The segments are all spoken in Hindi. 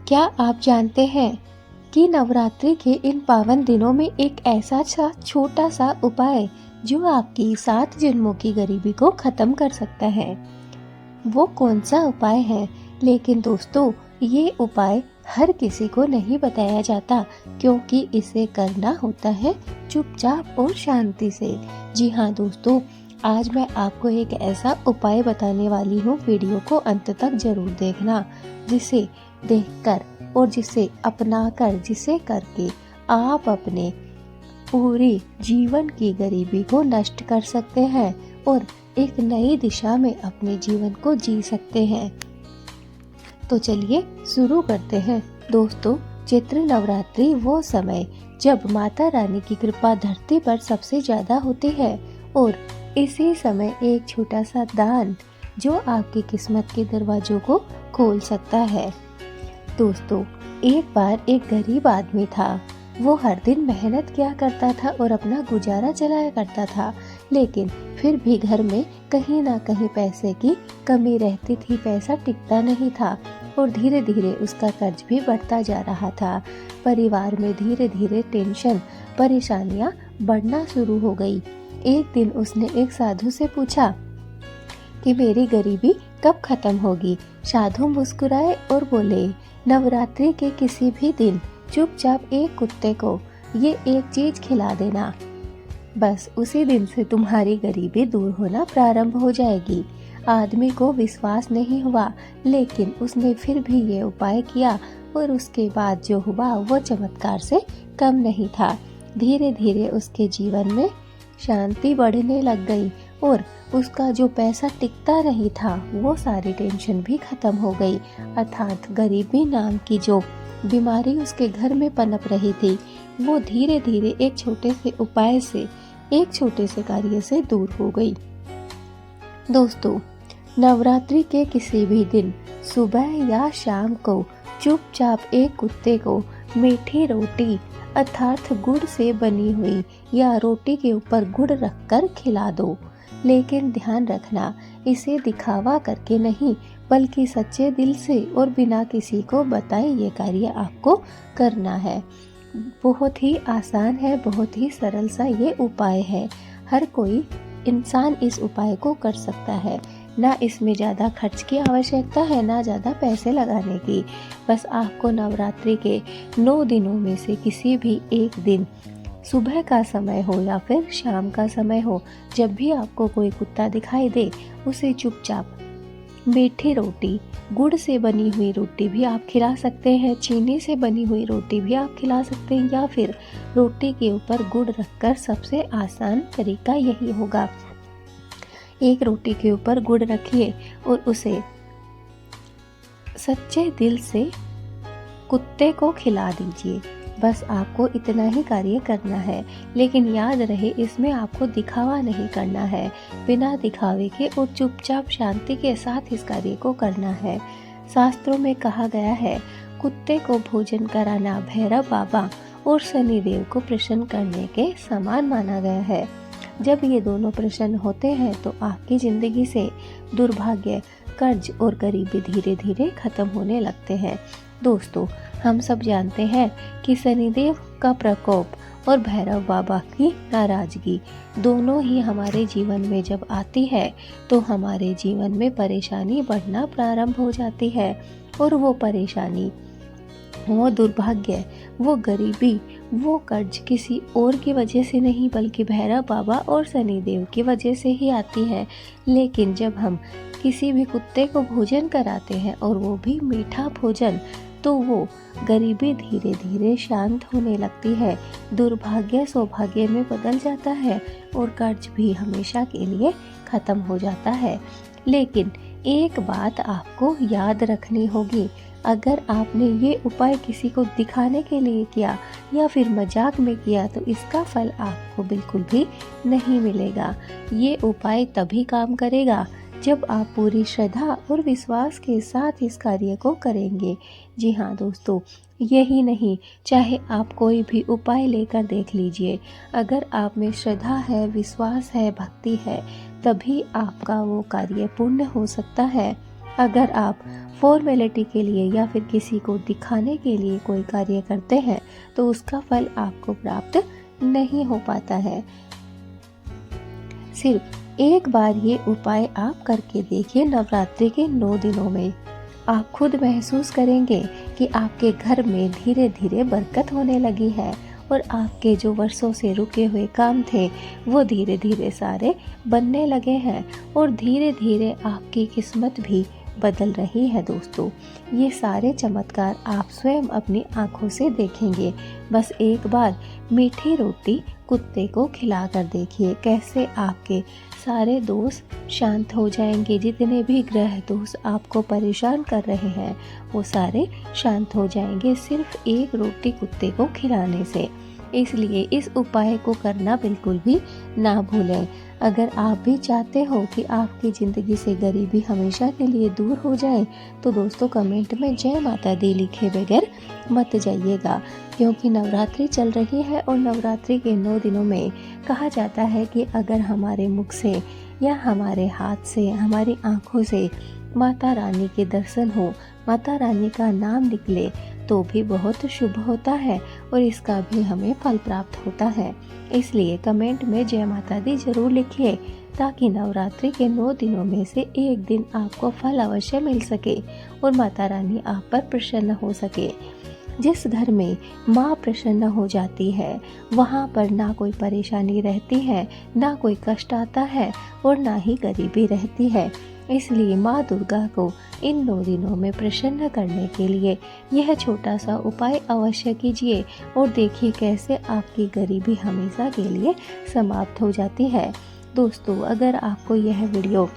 क्या आप जानते हैं कि नवरात्रि के इन पावन दिनों में एक ऐसा छोटा सा उपाय जो आपकी 7 जन्मों की गरीबी को खत्म कर सकता है। वो कौन सा उपाय है? लेकिन दोस्तों, ये उपाय हर किसी को नहीं बताया जाता, क्योंकि इसे करना होता है चुपचाप और शांति से। जी हाँ दोस्तों, आज मैं आपको एक ऐसा उपाय बताने वाली हूँ। वीडियो को अंत तक जरूर देखना, जिसे देखकर और जिसे अपनाकर, जिसे करके आप अपने पूरी जीवन की गरीबी को नष्ट कर सकते हैं और एक नई दिशा में अपने जीवन को जी सकते हैं। तो चलिए शुरू करते हैं। दोस्तों, चैत्र नवरात्रि वो समय जब माता रानी की कृपा धरती पर सबसे ज्यादा होती है और इसी समय एक छोटा सा दान जो आपकी किस्मत के दरवाजों को खोल सकता है। दोस्तों, एक बार एक गरीब आदमी था। वो हर दिन मेहनत किया करता था और अपना गुजारा चलाया करता था, लेकिन फिर भी घर में कहीं ना कहीं पैसे की कमी रहती थी। पैसा टिकता नहीं था और धीरे धीरे उसका कर्ज भी बढ़ता जा रहा था। परिवार में धीरे धीरे टेंशन, परेशानियां बढ़ना शुरू हो गई। एक दिन उसने एक साधु से पूछा कि मेरी गरीबी कब खत्म होगी। साधु मुस्कुराए और बोले, नवरात्रि के किसी भी दिन चुपचाप एक कुत्ते को ये एक चीज खिला देना, बस उसी दिन से तुम्हारी गरीबी दूर होना प्रारंभ हो जाएगी। आदमी को विश्वास नहीं हुआ, लेकिन उसने फिर भी ये उपाय किया और उसके बाद जो हुआ वो चमत्कार से कम नहीं था। धीरे धीरे उसके जीवन में शांति बढ़ने लग गई और उसका जो पैसा टिकता नहीं था वो सारी टेंशन भी खत्म हो गई। अर्थात गरीबी नाम की जो बीमारी उसके घर में पनप रही थी वो धीरे धीरे एक छोटे से उपाय से, एक छोटे से कार्य से दूर हो गई। दोस्तों, नवरात्रि के किसी भी दिन सुबह या शाम को चुपचाप एक कुत्ते को मीठी रोटी अर्थात गुड़ से बनी हुई या रोटी के ऊपर गुड़ रखकर खिला दो। लेकिन ध्यान रखना, इसे दिखावा करके नहीं, बल्कि सच्चे दिल से और बिना किसी को बताए ये कार्य आपको करना है। बहुत ही आसान है, बहुत ही सरल सा ये उपाय है। हर कोई इंसान इस उपाय को कर सकता है। ना इसमें ज़्यादा खर्च की आवश्यकता है, ना ज़्यादा पैसे लगाने की। बस आपको नवरात्रि के 9 दिनों में से किसी भी एक दिन, सुबह का समय हो या फिर शाम का समय हो, जब भी आपको कोई कुत्ता दिखाई दे, उसे चुपचाप मीठी रोटी, गुड़ से बनी हुई रोटी भी आप खिला सकते हैं, चीनी से बनी हुई रोटी भी आप खिला सकते हैं, या फिर रोटी के ऊपर गुड़ रखकर। सबसे आसान तरीका यही होगा। एक रोटी के ऊपर गुड़ रखिए और उसे सच्चे दिल से कुत्ते को खिला दीजिए। बस आपको इतना ही कार्य करना है, लेकिन याद रहे इसमें आपको दिखावा नहीं करना है। बिना दिखावे के और चुपचाप शांति के साथ इस कार्य को करना है। शास्त्रों में कहा गया है, कुत्ते को भोजन कराना भैरव बाबा और शनिदेव को प्रसन्न करने के समान माना गया है। जब ये दोनों प्रसन्न होते हैं तो आपकी जिंदगी से दुर्भाग्य, कर्ज और गरीबी धीरे धीरे खत्म होने लगते हैं। दोस्तों, हम सब जानते हैं कि शनिदेव का प्रकोप और भैरव बाबा की नाराजगी दोनों ही हमारे जीवन में जब आती है तो हमारे जीवन में परेशानी बढ़ना प्रारंभ हो जाती है। और वो परेशानी, वो दुर्भाग्य, वो गरीबी, वो कर्ज किसी और की वजह से नहीं, बल्कि भैरव बाबा और शनिदेव की वजह से ही आती है। लेकिन जब हम किसी भी कुत्ते को भोजन कराते हैं और वो भी मीठा भोजन, तो वो गरीबी धीरे धीरे शांत होने लगती है, दुर्भाग्य सौभाग्य में बदल जाता है और कर्ज भी हमेशा के लिए खत्म हो जाता है। लेकिन एक बात आपको याद रखनी होगी, अगर आपने ये उपाय किसी को दिखाने के लिए किया या फिर मजाक में किया तो इसका फल आपको बिल्कुल भी नहीं मिलेगा। ये उपाय तभी काम करेगा जब आप पूरी श्रद्धा और विश्वास के साथ इस कार्य को करेंगे। जी हाँ दोस्तों, यही नहीं, चाहे आप कोई भी उपाय लेकर देख लीजिए, अगर आप में श्रद्धा है, विश्वास है, भक्ति है, तभी आपका वो कार्य पूर्ण हो सकता है। अगर आप फॉर्मेलिटी के लिए या फिर किसी को दिखाने के लिए कोई कार्य करते हैं तो उसका फल आपको प्राप्त नहीं हो पाता है। सिर्फ एक बार ये उपाय आप करके देखिए नवरात्रि के 9 दिनों में। आप खुद महसूस करेंगे कि आपके घर में धीरे धीरे बरकत होने लगी है और आपके जो वर्षों से रुके हुए काम थे वो धीरे धीरे सारे बनने लगे हैं और धीरे धीरे आपकी किस्मत भी बदल रही है। दोस्तों, ये सारे चमत्कार आप स्वयं अपनी आंखों से देखेंगे। बस एक बार मीठी रोटी कुत्ते को खिलाकर देखिए, कैसे आपके सारे दोष शांत हो जाएंगे। जितने भी ग्रह दोष आपको परेशान कर रहे हैं वो सारे शांत हो जाएंगे सिर्फ एक रोटी कुत्ते को खिलाने से। इसलिए इस उपाय को करना बिल्कुल भी ना भूलें। अगर आप भी चाहते हो कि आपकी ज़िंदगी से गरीबी हमेशा के लिए दूर हो जाए तो दोस्तों कमेंट में जय माता दी लिखे बगैर मत जाइएगा, क्योंकि नवरात्रि चल रही है और नवरात्रि के 9 दिनों में कहा जाता है कि अगर हमारे मुख से या हमारे हाथ से, हमारी आँखों से माता रानी के दर्शन हो, माता रानी का नाम निकले तो भी बहुत शुभ होता है और इसका भी हमें फल प्राप्त होता है। इसलिए कमेंट में जय माता दी जरूर लिखिए ताकि नवरात्रि के 9 दिनों में से एक दिन आपको फल अवश्य मिल सके और माता रानी आप पर प्रसन्न हो सके। जिस घर में माँ प्रसन्न हो जाती है वहाँ पर ना कोई परेशानी रहती है, ना कोई कष्ट आता है और ना ही गरीबी रहती है। इसलिए माँ दुर्गा को इन 9 दिनों में प्रसन्न करने के लिए यह छोटा सा उपाय अवश्य कीजिए और देखिए कैसे आपकी गरीबी हमेशा के लिए समाप्त हो जाती है। दोस्तों, अगर आपको यह वीडियो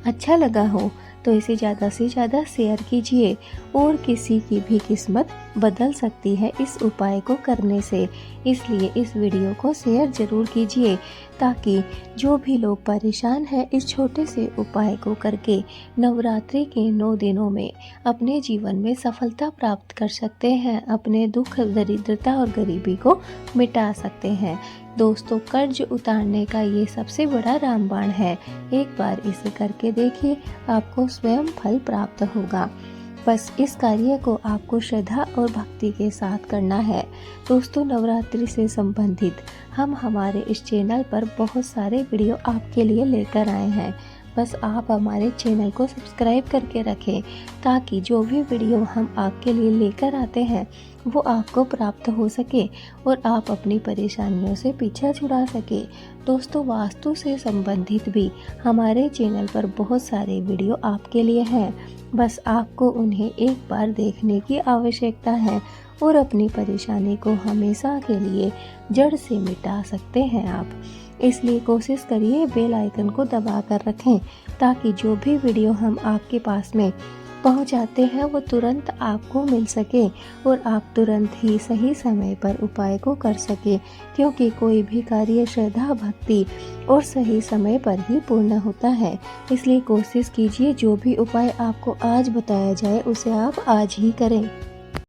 अच्छा लगा हो तो इसे ज़्यादा से ज़्यादा शेयर कीजिए और किसी की भी किस्मत बदल सकती है इस उपाय को करने से। इसलिए इस वीडियो को शेयर ज़रूर कीजिए ताकि जो भी लोग परेशान हैं इस छोटे से उपाय को करके नवरात्रि के 9 दिनों में अपने जीवन में सफलता प्राप्त कर सकते हैं, अपने दुख, दरिद्रता और गरीबी को मिटा सकते हैं। दोस्तों, कर्ज उतारने का ये सबसे बड़ा रामबाण है। एक बार इसे करके देखिए, आपको स्वयं फल प्राप्त होगा। बस इस कार्य को आपको श्रद्धा और भक्ति के साथ करना है। दोस्तों, नवरात्रि से संबंधित हम हमारे इस चैनल पर बहुत सारे वीडियो आपके लिए लेकर आए हैं। बस आप हमारे चैनल को सब्सक्राइब करके रखें ताकि जो भी वीडियो हम आपके लिए लेकर आते हैं वो आपको प्राप्त हो सके और आप अपनी परेशानियों से पीछा छुड़ा सके। दोस्तों, वास्तु से संबंधित भी हमारे चैनल पर बहुत सारे वीडियो आपके लिए हैं। बस आपको उन्हें एक बार देखने की आवश्यकता है और अपनी परेशानी को हमेशा के लिए जड़ से मिटा सकते हैं आप। इसलिए कोशिश करिए बेल आइकन को दबा कर रखें ताकि जो भी वीडियो हम आपके पास में पहुंचाते हैं वो तुरंत आपको मिल सके और आप तुरंत ही सही समय पर उपाय को कर सके, क्योंकि कोई भी कार्य श्रद्धा, भक्ति और सही समय पर ही पूर्ण होता है। इसलिए कोशिश कीजिए जो भी उपाय आपको आज बताया जाए उसे आप आज ही करें।